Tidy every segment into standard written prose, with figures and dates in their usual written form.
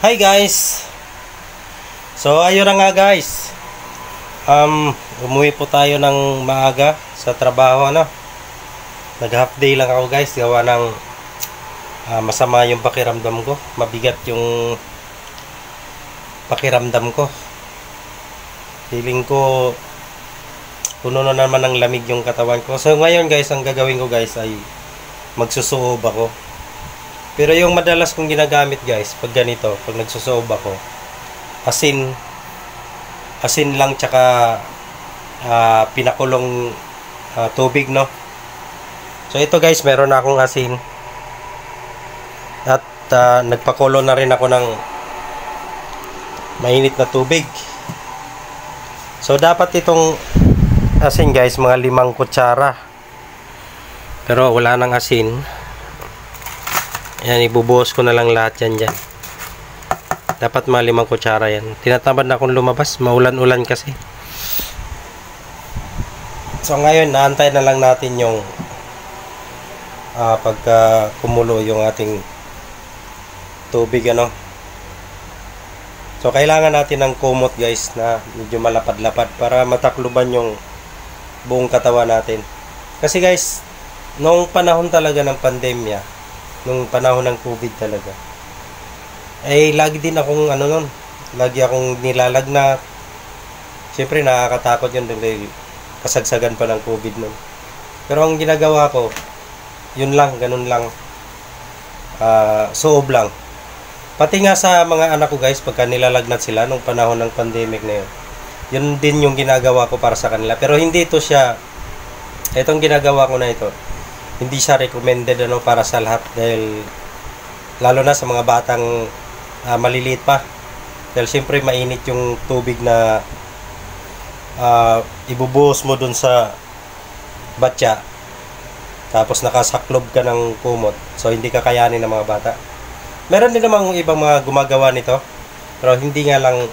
Hi guys. So ayun na nga guys. Umuwi po tayo ng maaga sa trabaho Nag half day lang ako guys. Gawa ng masama yung pakiramdam ko. Mabigat yung pakiramdam ko. Feeling ko puno na naman ng lamig yung katawan ko. So ngayon guys, ang gagawin ko guys ay magsusuob ako. Pero yung madalas kong ginagamit guys, pag ganito, pag nagsusuob ako, asin lang tsaka pinakulong tubig So ito guys, meron na akong asin. At nagpakulo na rin ako ng mainit na tubig. So dapat itong asin guys, mga 5 kutsara. Pero wala nang asin. Yan, ibubuhos ko na lang lahat yan dyan. Dapat mga 5 kutsara yan. Tinatamad na akong lumabas. Maulan-ulan kasi. So ngayon, naantay na lang natin yung pagka kumulo yung ating tubig So kailangan natin ng kumot guys na medyo malapad-lapad para matakluban yung buong katawan natin. Kasi guys, nung panahon talaga ng pandemya, nung panahon ng COVID talaga, lagi din akong lagi akong nilalagnat. Siyempre nakakatakot yun dahil kasagsagan pa ng COVID nun. Pero ang ginagawa ko, yun lang, ganun lang, suob lang. Pati nga sa mga anak ko guys, pagka nilalagnat sila nung panahon ng pandemic na yun, yun din yung ginagawa ko para sa kanila. Pero hindi ito siya, itong ginagawa ko na ito, hindi siya recommended para sa lahat, dahil lalo na sa mga batang maliliit pa, dahil siyempre mainit yung tubig na ibubuhos mo dun sa batya, tapos nakasaklob ka ng kumot, so hindi kakayanin ng mga bata. Meron din namang ibang mga gumagawa nito, pero hindi nga lang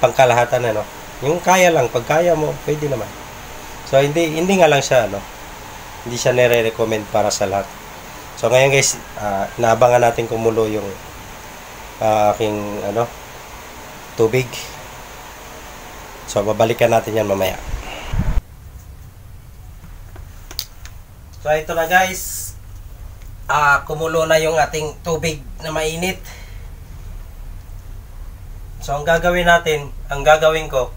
pangkalahatan yung kaya lang, pag kaya mo pwede naman. So hindi nga lang siya hindi siya nire-recommend para sa lahat. So ngayon guys, naabangan natin kumulo yung aking tubig. So babalikan natin yan mamaya. So ito na guys, kumulo na yung ating tubig na mainit. So ang gagawin ko,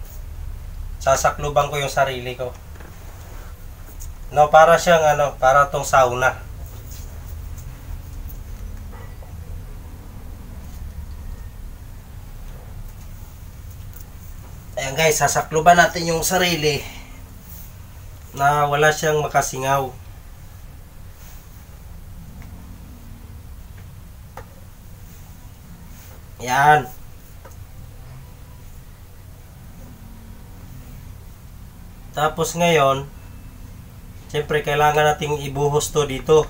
sasakluban ko yung sarili ko. Para siyang para tong sauna. Ayan guys, sasakluban natin yung sarili na wala siyang makasingaw. Ayan. Tapos ngayon, siyempre kailangan nating ibuhos to dito.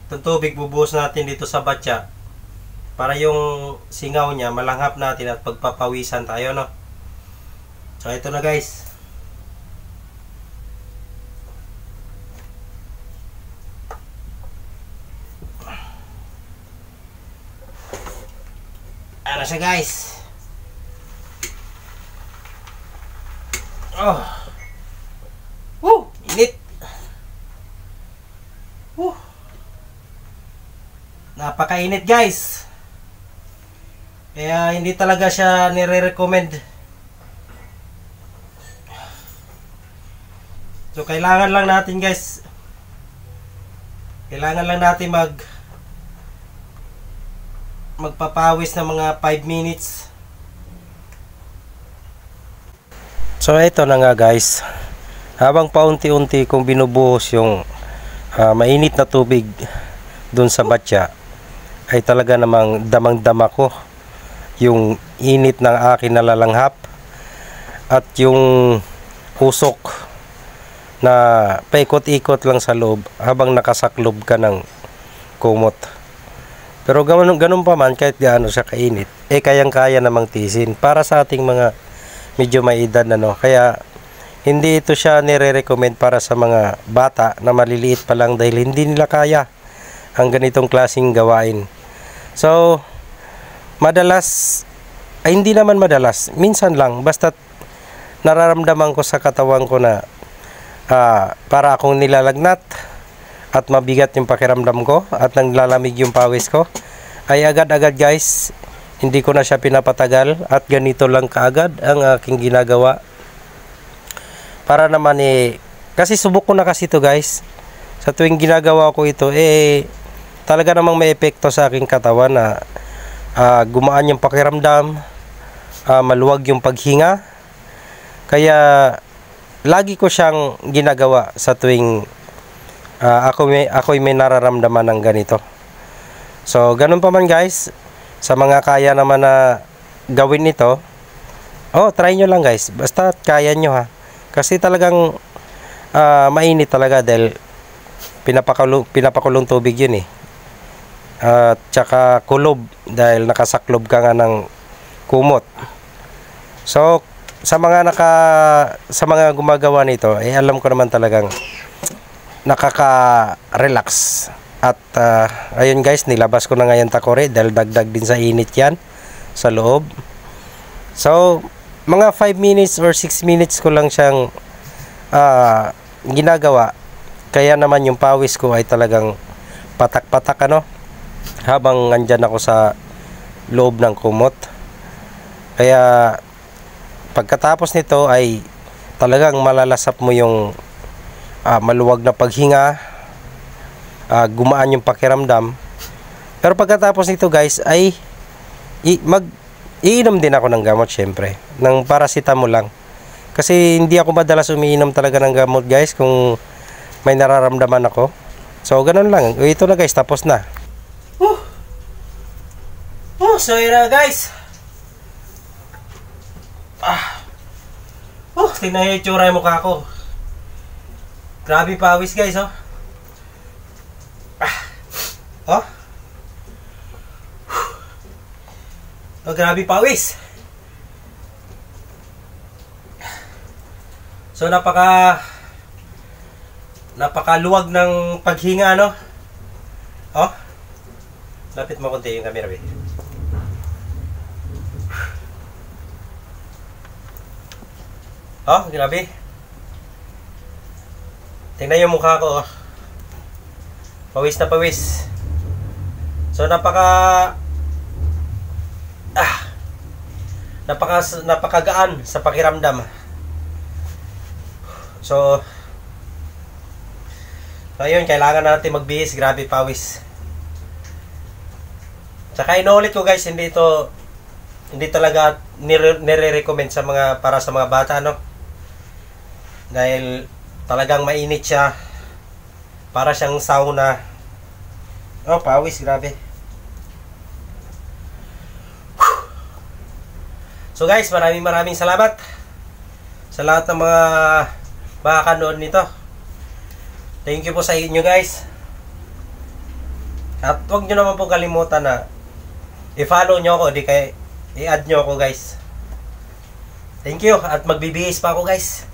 Itong tubig bubuhos natin dito sa batya para yung singaw niya malanghap natin at pagpapawisan tayo So ito na guys. Ano siya guys? Init. Napakainit guys. Kaya hindi talaga siya nire-recommend. So kailangan lang natin guys, magpapawis ng mga 5 minutes. So ito na nga guys, habang paunti-unti kong binubuhos yung mainit na tubig dun sa batya, ay talaga namang damang-dama ko yung init ng aking nalalanghap at yung usok na paikot-ikot lang sa loob habang nakasaklob ka ng kumot. Pero ganun pa man, kahit gaano siya kainit, kayang-kaya namang tiisin para sa ating mga medyo may edad Kaya hindi ito siya nire-recommend para sa mga bata na maliliit pa lang, dahil hindi nila kaya ang ganitong klaseng gawain. So madalas, ay hindi naman madalas, minsan lang, basta nararamdaman ko sa katawan ko na para akong nilalagnat at mabigat yung pakiramdam ko at naglalamig yung pawis ko, ay agad-agad guys, hindi ko na siya pinapatagal at ganito lang kaagad ang aking ginagawa. Para naman kasi subok ko na kasi ito guys, sa tuwing ginagawa ko ito, talaga namang may epekto sa aking katawan na gumaan yung pakiramdam, maluwag yung paghinga. Kaya lagi ko siyang ginagawa sa tuwing ako'y may nararamdaman ng ganito. So ganun pa man guys, sa mga kaya naman na gawin ito, try nyo lang guys, basta kaya nyo ha. Kasi talagang mainit talaga dahil pinapakulong tubig yun at tsaka kulob dahil nakasaklob ka nga ng kumot. So sa mga gumagawa nito, alam ko naman talagang nakaka-relax. At ayun guys, nilabas ko na ngayon takore dahil dagdag din sa init yan sa loob. So mga 5 minutes or 6 minutes ko lang siyang ginagawa. Kaya naman yung pawis ko ay talagang patak-patak habang andyan ako sa loob ng kumot. Kaya pagkatapos nito ay talagang malalasap mo yung maluwag na paghinga, gumaan yung pakiramdam. Pero pagkatapos nito guys ay iinom din ako ng gamot, syempre ng paracetamol lang, kasi hindi ako madalas umiinom talaga ng gamot guys kung may nararamdaman ako. So ganun lang, ito na guys, tapos na. So yun na guys. Tingnan yung itsura yung mukha ko. Grabe pawis guys grabe pawis. So napakaluwag ng paghinga lapit mo konti yung camera grabe. Tingnan yung mukha ko pawis na pawis. So napakagaan sa pakiramdam. So ayun, kailangan natin magbihis. Grabe pawis. Tsaka inuulit ko guys, hindi talaga nire-recommend para sa mga bata dahil talagang mainit siya, para siyang sauna. Pawis, grabe. So guys, maraming salamat sa lahat ng mga makakanood nito. Thank you po sa inyo guys. At huwag nyo naman po kalimutan na i-follow nyo ako, i-add nyo ako guys. Thank you, at magbibihis pa ako guys.